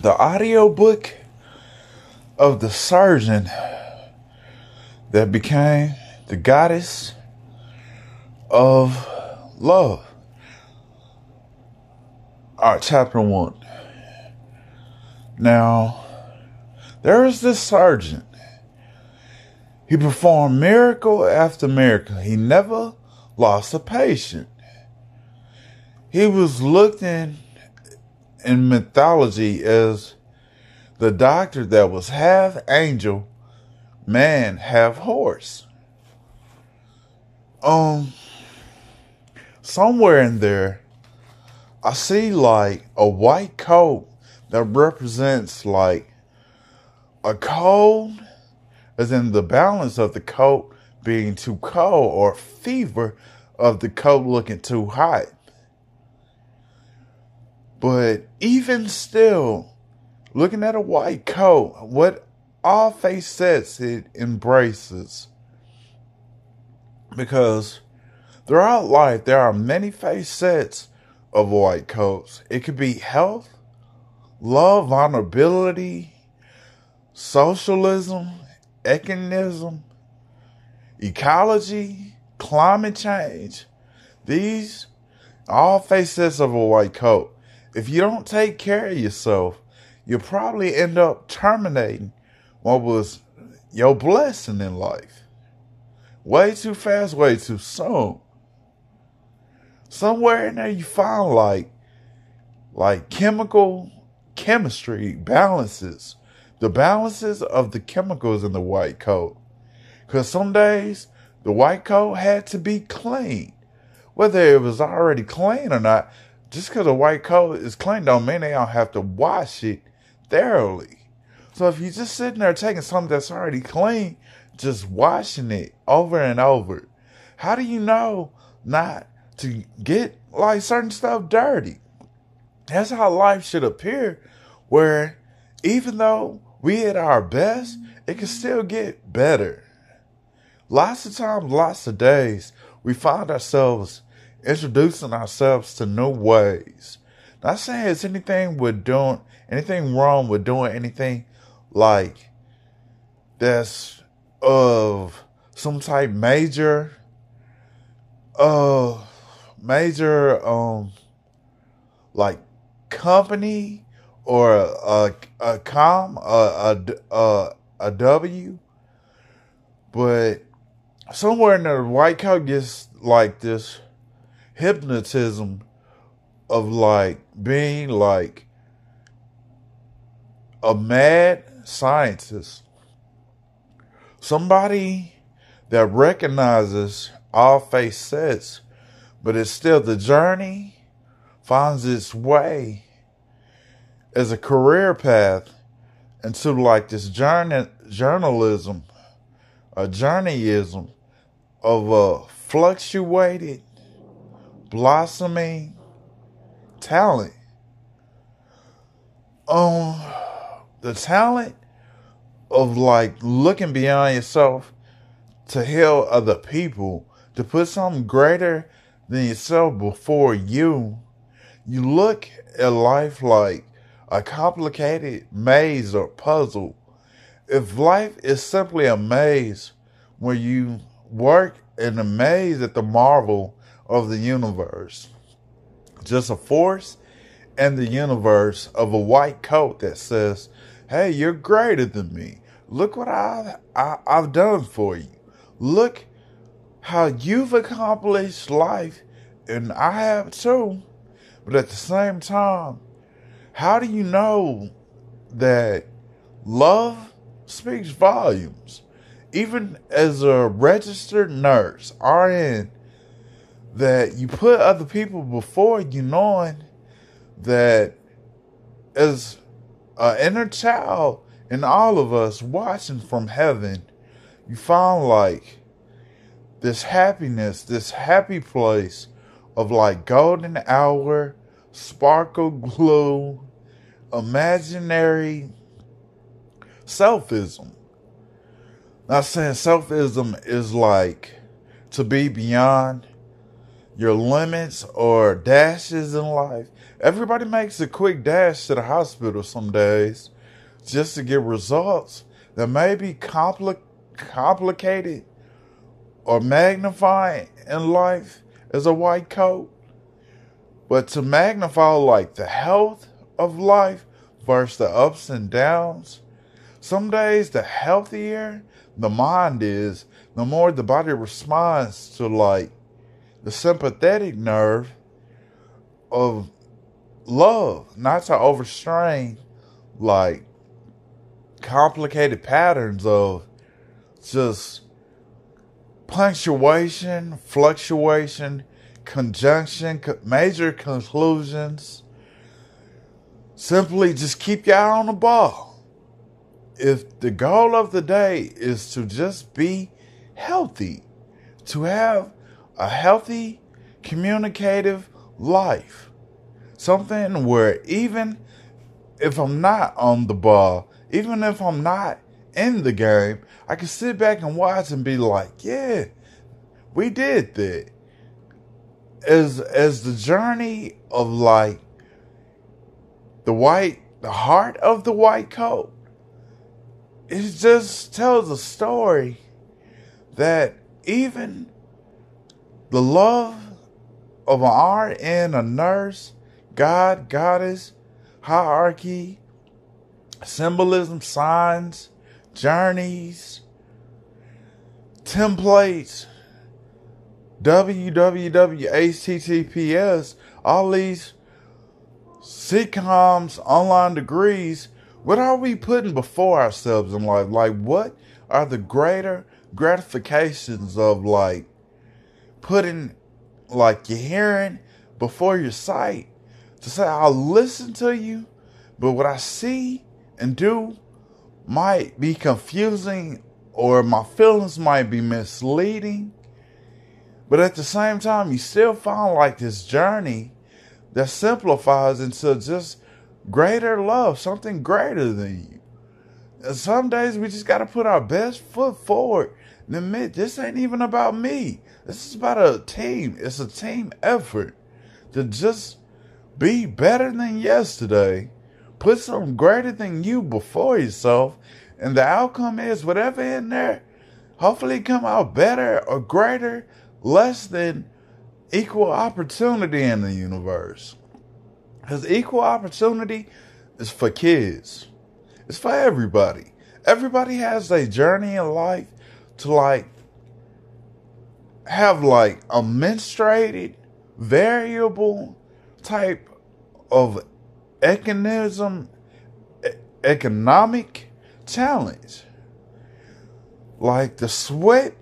The audiobook of the surgeon that became the goddess of love. All right, chapter 1. Now, there is this surgeon. He performed miracle after miracle. He never lost a patient. He was looked in mythology as the doctor that was half angel, man, half horse. Somewhere in there, I see like a white coat that represents like a cold, as in the balance of the coat being too cold, or fever of the coat looking too hot. But even still, looking at a white coat, what all face sets it embraces. Because throughout life, there are many face sets of white coats. It could be health, love, vulnerability, socialism, economism, ecology, climate change. These all face sets of a white coat. If you don't take care of yourself, you'll probably end up terminating what was your blessing in life. Way too fast, way too soon. Somewhere in there you find like chemistry balances. The balances of the chemicals in the white coat. Because some days the white coat had to be clean. Whether it was already clean or not, just because a white coat is clean don't mean they don't have to wash it thoroughly. So if you're just sitting there taking something that's already clean, just washing it over and over, how do you know not to get like certain stuff dirty? That's how life should appear, where even though we at our best, it can still get better. Lots of times, lots of days, we find ourselves introducing ourselves to new ways. Not saying it's anything wrong with doing anything like that's of some type major like company or a W, but somewhere in the white coat gets like this hypnotism of like being like a mad scientist. Somebody that recognizes all face sets, but it's still the journey finds its way as a career path into like this journalism, a journeyism of a fluctuated, blossoming talent. The talent of like looking beyond yourself to heal other people, to put something greater than yourself before you. You look at life like a complicated maze or puzzle. If life is simply a maze where you work in a maze at the marvel of the universe, just a force in the universe of a white coat that says, hey, you're greater than me. Look what I've done for you. Look how you've accomplished life, and I have too. But at the same time, how do you know that love speaks volumes? Even as a registered nurse, RN, that you put other people before you, knowing that as an inner child in all of us watching from heaven, you found like this happiness, this happy place of like golden hour, sparkle glue, imaginary selfism. Not saying selfism is like to be beyond your limits or dashes in life. Everybody makes a quick dash to the hospital some days just to get results that may be complicated or magnified in life as a white coat. But to magnify like the health of life versus the ups and downs, some days the healthier the mind is, the more the body responds to like the sympathetic nerve of love, not to overstrain like complicated patterns of just punctuation, fluctuation, conjunction, major conclusions. Simply just keep your eye on the ball. If the goal of the day is to just be healthy, to have a healthy, communicative life, something where even if I'm not on the ball, even if I'm not in the game, I can sit back and watch and be like, yeah, we did that. As the journey of like the heart of the white coat, it just tells a story that even the love of an RN, a nurse, God, goddess, hierarchy, symbolism, signs, journeys, templates, www.https, all these sitcoms, online degrees. What are we putting before ourselves in life? Like, what are the greater gratifications of like putting like your hearing before your sight to say, I'll listen to you, but what I see and do might be confusing or my feelings might be misleading. But at the same time, you still find like this journey that simplifies into just greater love, something greater than you. And some days we just got to put our best foot forward and admit this ain't even about me. This is about a team. It's a team effort to just be better than yesterday. Put something greater than you before yourself. And the outcome is whatever in there, hopefully it come out better or greater, less than equal opportunity in the universe. Because equal opportunity is for kids. It's for everybody. Everybody has a journey in life to like have like a menstruated variable type of economic challenge. Like the sweat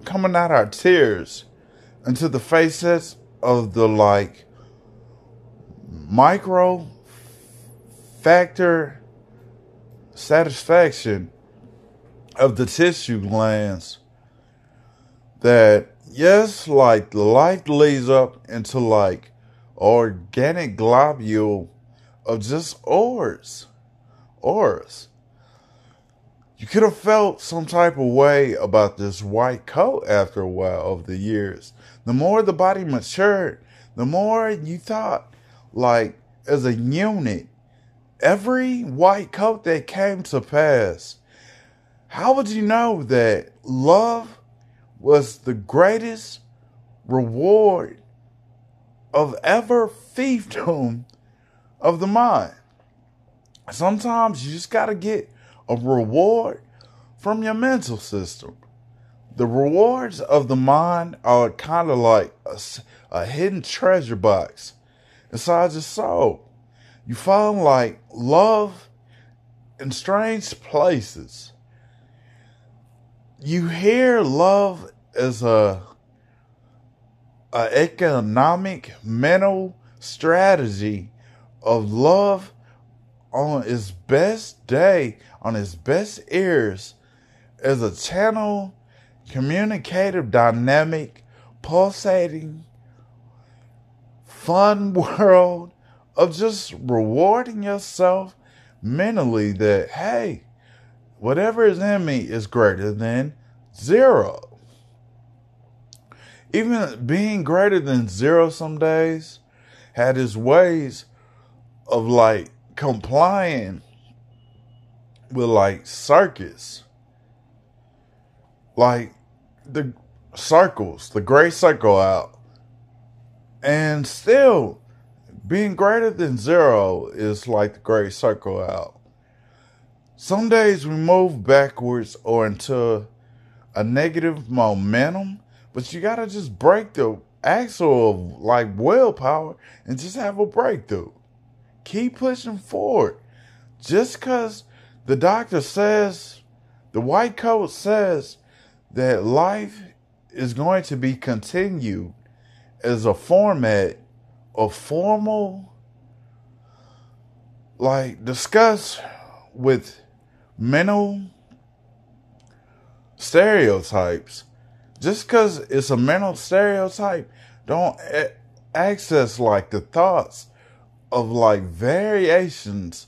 coming out our tears into the faces of the like micro factor satisfaction of the tissue glands that, yes, like the life leads up into like organic globule of just auras. You could have felt some type of way about this white coat after a while over the years. The more the body matured, the more you thought, like, as a unit, every white coat that came to pass, how would you know that love was the greatest reward of ever fiefdom of the mind? Sometimes you just got to get a reward from your mental system. The rewards of the mind are kind of like a hidden treasure box inside your soul. You find like love in strange places. You hear love as a economic mental strategy of love on its best day, on its best ears, as a channel, communicative, dynamic, pulsating, fun world of just rewarding yourself mentally that, hey, whatever is in me is greater than zero. Even being greater than zero some days had his ways of like complying with like circuits, like the circles, the great circle out. And still, being greater than zero is like the great circle out. Some days we move backwards or into a negative momentum, but you gotta just break the axle of like willpower and just have a breakthrough. Keep pushing forward. Just because the doctor says, the white coat says that life is going to be continued as a format of formal, like discuss with mental stereotypes. Just because it's a mental stereotype, don't access like the thoughts of like variations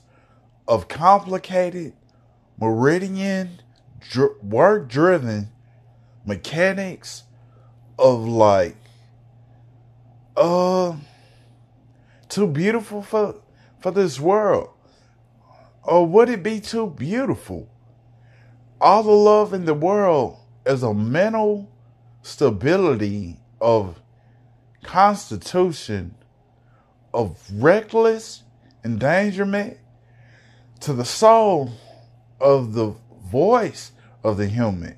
of complicated meridian work driven mechanics of like too beautiful for this world. Or would it be too beautiful? All the love in the world is a mental stability of constitution of reckless endangerment to the soul of the voice of the human,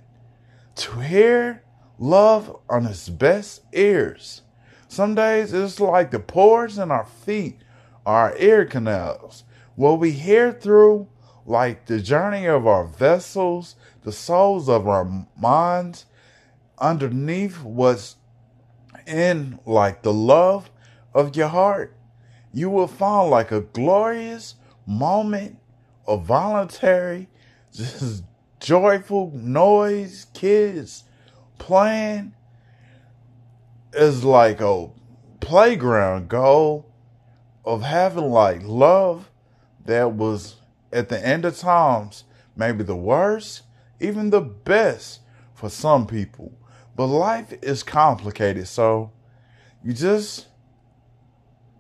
to hear love on its best ears. Some days it's like the pores in our feet are our ear canals, what we hear through like the journey of our vessels, the souls of our minds, underneath what's in like the love of your heart. You will find like a glorious moment of voluntary, just joyful noise, kids playing is like a playground goal of having like love that was at the end of times maybe the worst, even the best for some people. But life is complicated, so you just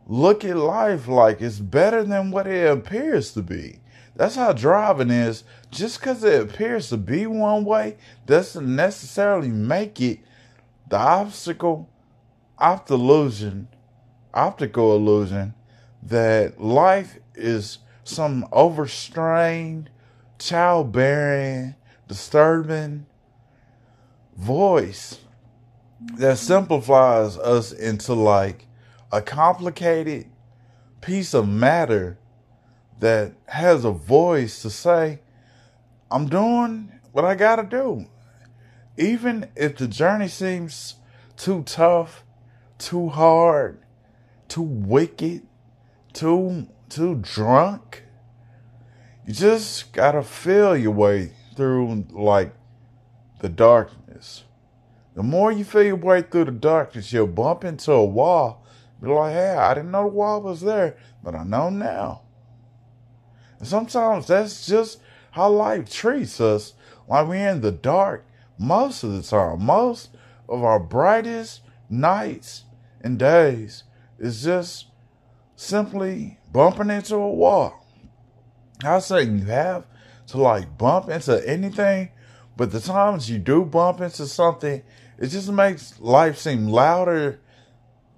look at life like it's better than what it appears to be. That's how driving is. Just because it appears to be one way doesn't necessarily make it the optical illusion that life is some overstrained, childbearing, disturbing voice that simplifies us into like a complicated piece of matter that has a voice to say, I'm doing what I gotta do. Even if the journey seems too tough, too hard, too wicked, too drunk, you just gotta feel your way through like the darkness. The more you feel your way through the darkness, you'll bump into a wall. Be like, hey, I didn't know the wall was there, but I know now. And sometimes that's just how life treats us. Like we're in the dark most of the time. Most of our brightest nights and days is just simply bumping into a wall. I say you have to like bump into anything, but the times you do bump into something, it just makes life seem louder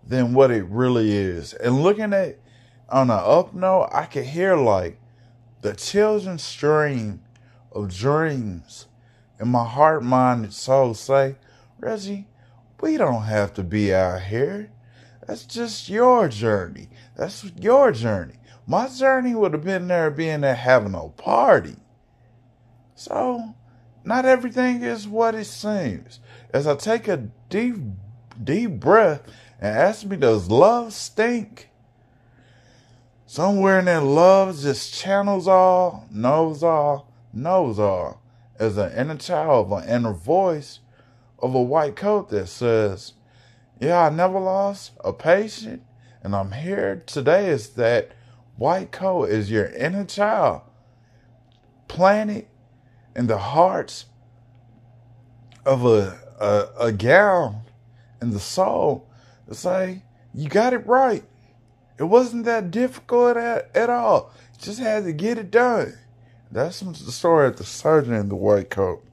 than what it really is. And looking at on an up note, I could hear like the children's stream of dreams in my heart, mind, and soul say, Reggie, we don't have to be out here. That's just your journey. That's your journey. My journey would have been there being there having a party. So, not everything is what it seems. As I take a deep breath and ask me, does love stink? Somewhere in that love just channels all, knows all, as an inner child of an inner voice of a white coat that says, yeah, I never lost a patient, and I'm here today as that white coat is your inner child, planted in the hearts of a gown and the soul to say, you got it right. It wasn't that difficult at all. You just had to get it done. That's the story of the surgeon in the white coat.